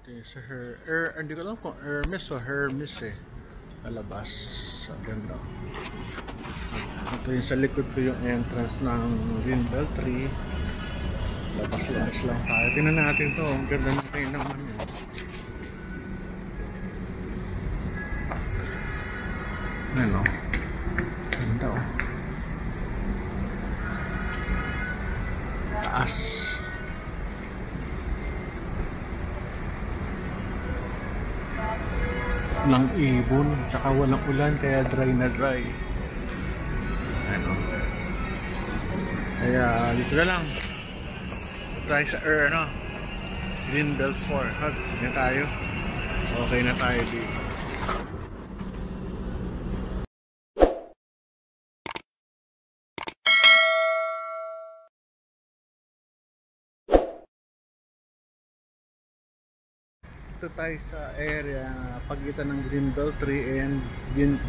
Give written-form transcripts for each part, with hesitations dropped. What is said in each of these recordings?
Ito yung sa hindi ko alam kung Hermes o Hermes eh. Palabas. Sa ganda. Ito yung sa likod ko yung entrance ng Greenbelt 3. Labas-labas lang tayo. Tingnan natin to. Ang ganda natin naman yun. Ano? Ganda oh. Taas. Walang ibon, tsaka walang ulan, kaya dry na dry. Ano? Kaya dito na lang. Try sa Greenbelt 4. Hug na tayo. Okay na tayo dito. Ito tayo sa area pagitan ng Greenbelt 3 and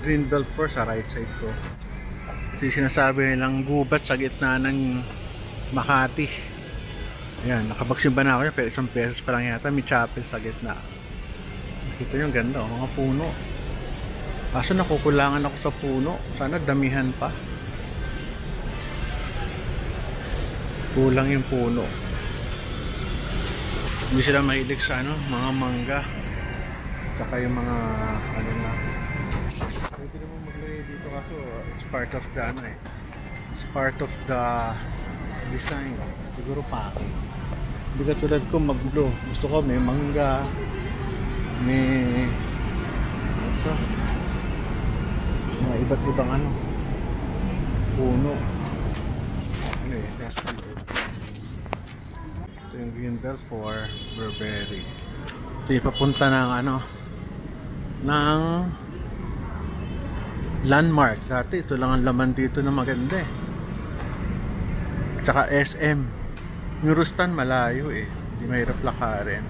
Greenbelt 4 sa right side ko. Kasi sinasabi nilang gubat sa gitna ng Makati. Ayan, nakabagsimba na ako pero ₱1 pa lang yata. May chapel sa gitna. Ito yung ganda, mga puno. Kaso nakukulangan ako sa puno. Sana damihan pa. Kulang yung puno. Hindi sila mahilig sa mga mangga. Tsaka yung mga na. Pwede naman maglagay dito kaso it's part of the it's part of the design. Siguro pake. Hindi ka tulad ko maglo. Gusto ko may mangga. May mga iba't ibang puno. Yung Greenbelt 4 Burberry. Ito yung papunta ng ng Landmark. Dati ito lang ang laman dito na maganda eh. Tsaka SM. Yung Rustan malayo eh. Hindi mahirap lakarin.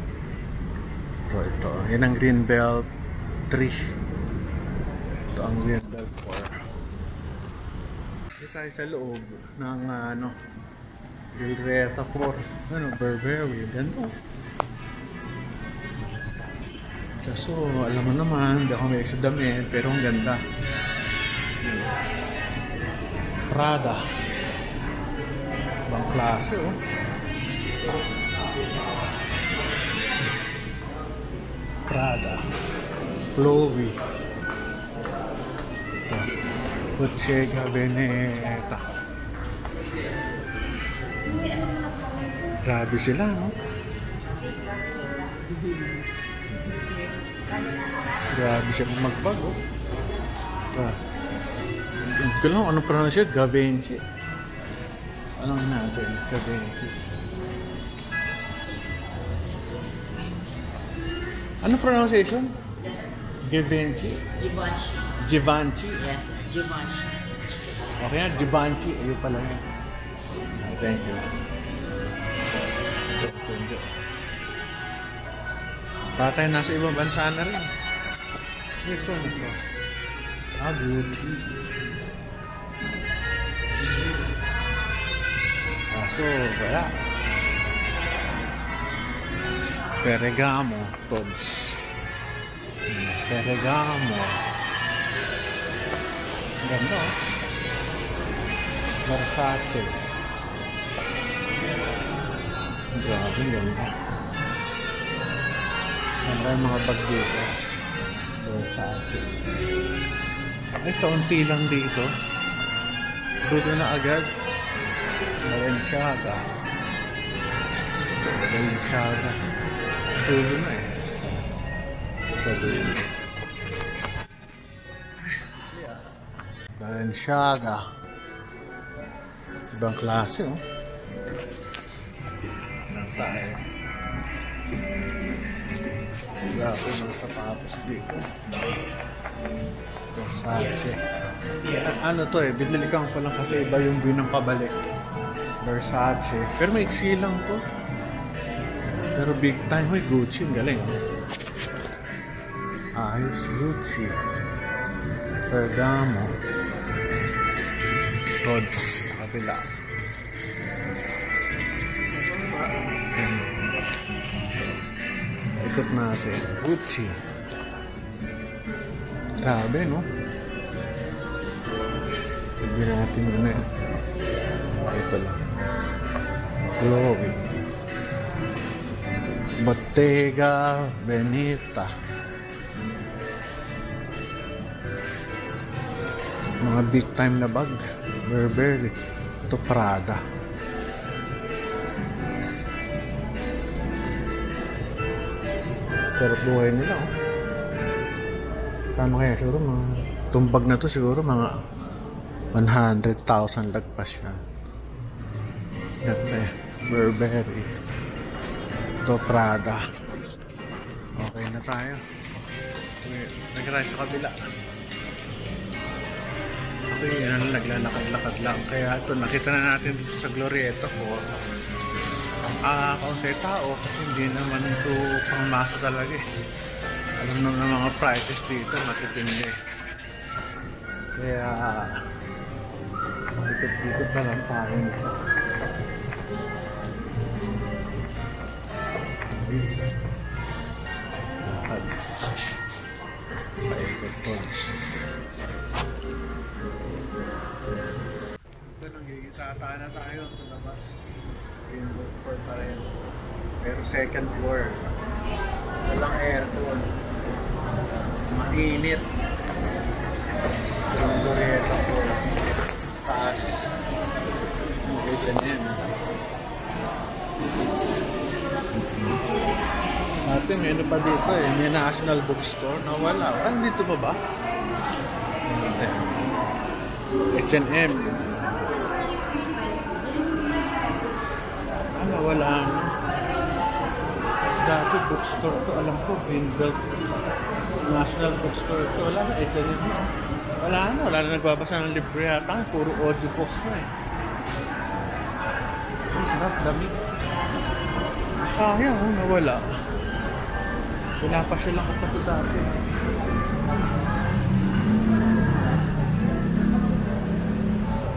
Ito. Yan ang Greenbelt 3. Ito ang Greenbelt 4. Dito tayo sa loob ng Ilreta 4 Burberry, ganito. So, alam mo naman, hindi ako may sa damit, pero ang ganda. Prada. Ibang klase, oh. Prada. Chloe. Bottega Veneta. Grabe sila, no? Grabe sila magbag, oh. Hindi ko lang anong pronounce yun? Givenchy. Anong natin? Givenchy. Anong pronunciation? Givenchy? Givenchy. Givenchy? Yes, sir. Givenchy. Okay nga, Givenchy. Ayun pala yun. Thank you. Para tayo nasa ibang bansa na rin. Ito. Good. So, wala. Ferragamo, Tods. Ferragamo. Ganda, oh. Versace. Grabe, ganda. Ang mga bag dito. Versace. Ay, kaunti lang dito. Dulo na agad. Balenciaga. Dulo na eh. Sa dulo. Balenciaga. Ibang klase, oh. Nang tayo. Wala ako ng sapatos dito. Versace. Ano to eh, binilikan ko lang kasi iba yung binang pabalik. Versace. Pero may iksi lang to. Pero big time. May Gucci. Ang galing. Ayos Gucci. Ferragamo. Tods. Kabila. ikot natin. Gucci. Grabe, no? Sabihin natin muna yan. Ito lang. Chloe. Bottega Veneta. Mga big time na bag. Burberry. Ito Prada. Sarap buhay nila, oh. Tama kaya siguro mga tumbag na to siguro mga 100,000 lagpas siya. Ganda eh. Burberry. Ito Prada. Okay na tayo. Nagkatay sa kabila. Okay, naglalakad-lakad lang. Kaya ito, nakita na natin dito sa Glorieta ko. Kaunti tao kasi hindi naman ito pangmasa talaga eh. Alam naman ng mga prices dito, matitindi. Kaya dikit-dikit na lang tayo nito. Lakad. Paikot po. Ito, nagigitata na tayo sa labas. Greenbelt 4 pa rin. Pero second floor. Walang aircon. Mainit. Yung Glorieta ko. Taas. Okay, dyan yan. Ate, may ano pa dito eh. May National Bookstore na wala. Dito pa ba? H&M. Wala na. Dati bookstore to, alam ko, Greenbelt National Bookstore to. Wala na, ito rin. Wala na nagbabasa ng libre yata. Puro audio books na eh. Ang sarap, dami. Sayang, nawala. Pinapasya lang ko pa sa dati.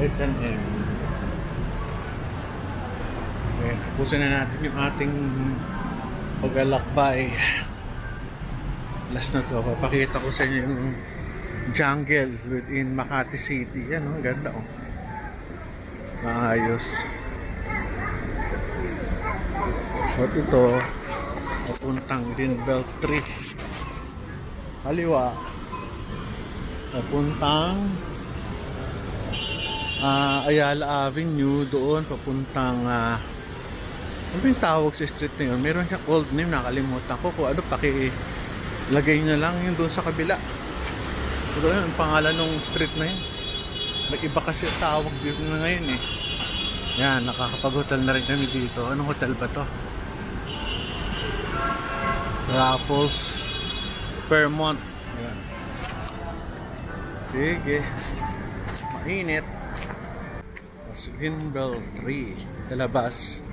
H&M. Okay, tapusin na natin yung ating pag-alakbay. Last na to, papakita ko sa inyo yung jungle within Makati City. Yan, oh, ganda, oh. Maayos. At ito, papuntang Greenbelt 3. Kaliwa. Papuntang Ayala Avenue. Doon, papuntang ano yung tawag sa street na yun? Meron siyang old name, nakalimutan ko. Kung ano, lagay na lang yung doon sa kabila. Pero yun, ang pangalan ng street na yun. Nag-iba kasi tawag dito na ngayon eh. Yan, nakakapag-hotel na rin kami dito. Anong hotel ba to? Raffles Fairmont. Yan. Sige. Mainit. Greenbelt 3. Talabas.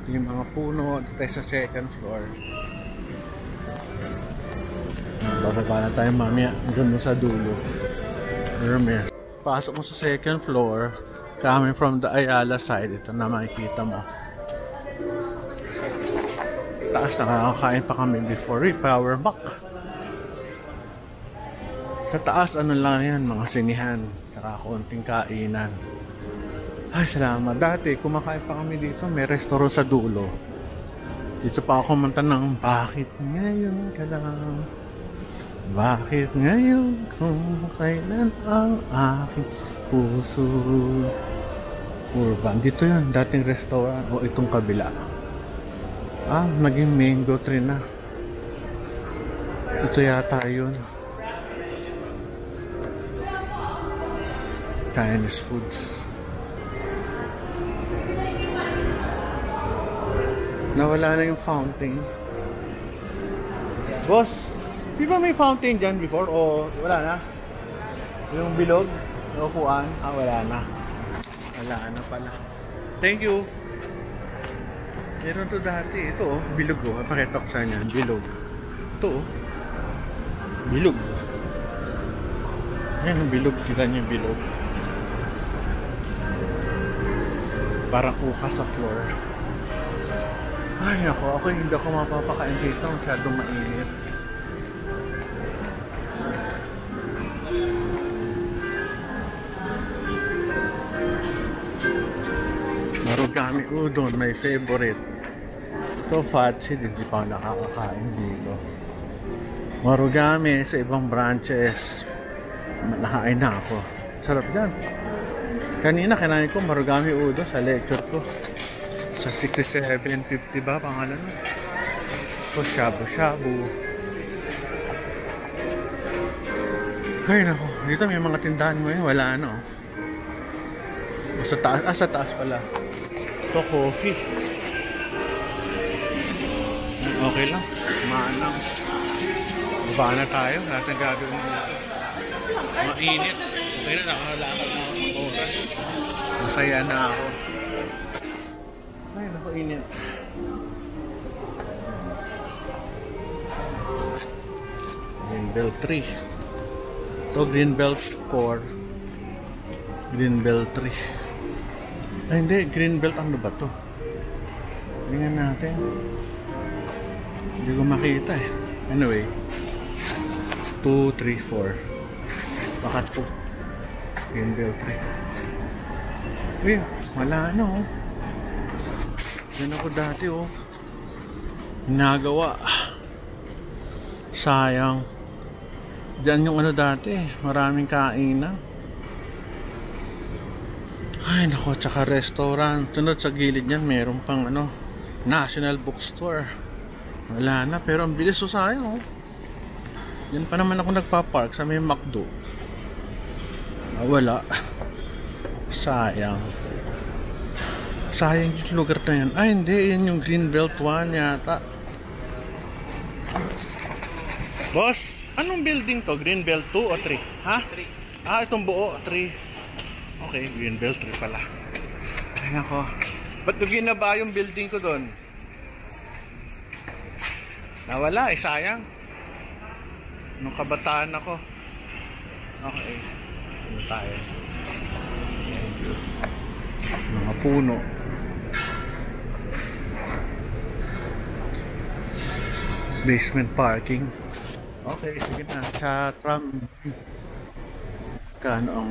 Yung mga puno dito sa second floor. Bababa na tayo mamaya doon sa dulo. Hermes. Pasok mo sa second floor, coming from the Ayala side. Ito na makikita mo. Taas, nakakakain pa kami before power back. Sa taas ano lang yan, mga sinihan, tsaka konting kainan. Ay, salamat. Dati, kumakain pa kami dito. May restaurant sa dulo. Dito pa ako kumanta ng bakit ngayon ka lang? Bakit ngayon kung kailan ang aking puso? Urban. Dito yun. Dating restaurant. O itong kabila. Naging mango tree na. Ito yata yun. Chinese foods. Nawala na yung fountain. Boss, di ba may fountain dyan before? O wala na? Yung bilog? O upuan? Wala na. Wala na pala. Thank you. Meron to dati. Ito oh, bilog oh. Pakita ko sa inyo. Bilog. Ito oh. Bilog. Ayan ang bilog. Kita niyo yung bilog. Parang uka sa floor. Ay ako hindi ako mapapakain dito, masyadong mainit. Marugami udon, my favorite. Ito fatsi, hindi pa ako nakakakain dito. Marugami sa ibang branches, nakain na ako. Sarap dyan. Kanina kinain ko marugami udon sa lecture ko. Sa 67.50 ba pangalan? So shabu-shabu. Ay nako, dito may mga tindahan ngayon, wala na oh. Sa taas, sa taas pala. So coffee. Okay lang, kumaan lang. Baba na tayo, lahat ng gagawin mo. Mainit. Okay na, nakakalakad na ako ng oras. Masaya na ako. Ay, naku, init. Greenbelt 3. Ito, Greenbelt 4. Greenbelt 3. Ay, hindi. Greenbelt ano ba to? Tingnan natin. Hindi ko makita eh. Anyway. 2, 3, 4. Baka 2. Greenbelt 3. Uy, wala na oh. Yan ako dati oh. Ginagawa. Sayang. Diyan yung ano dati. Maraming kainan. Ay nako, tsaka restaurant. Tunod sa gilid yan, meron pang ano, National Bookstore. Wala na, pero ang bilis oh, sayang oh. Yan pa naman ako nagpa-park sa may McDo. Wala. Sayang. Sayang yung lugar na yan. Ay hindi, yan yung Greenbelt 1 yata. Boss, anong building to? Greenbelt 2 o 3? Ha? 3. Ah, itong buo, 3. Okay, Greenbelt 3 pala. Ay nako. Ba't ko ginaba yung building ko doon? Nawala, sayang. Nung kabataan ako. Okay. Ano tayo? Mga puno. Basement parking. Okay, sige na. Sa tram. Kano ang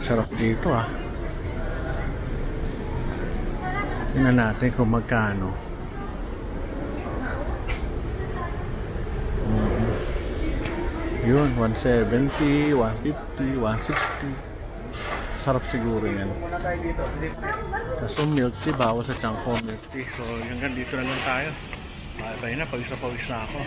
sarap dito ah. Tingnan natin kung magkano. Yun, 170, 150, 160. Sarap siguro yan. Kaso milk tea, bawas sa changko milk tea. So hanggang dito na lang tayo. Bye-bye na, pag-isa-pawis na ako.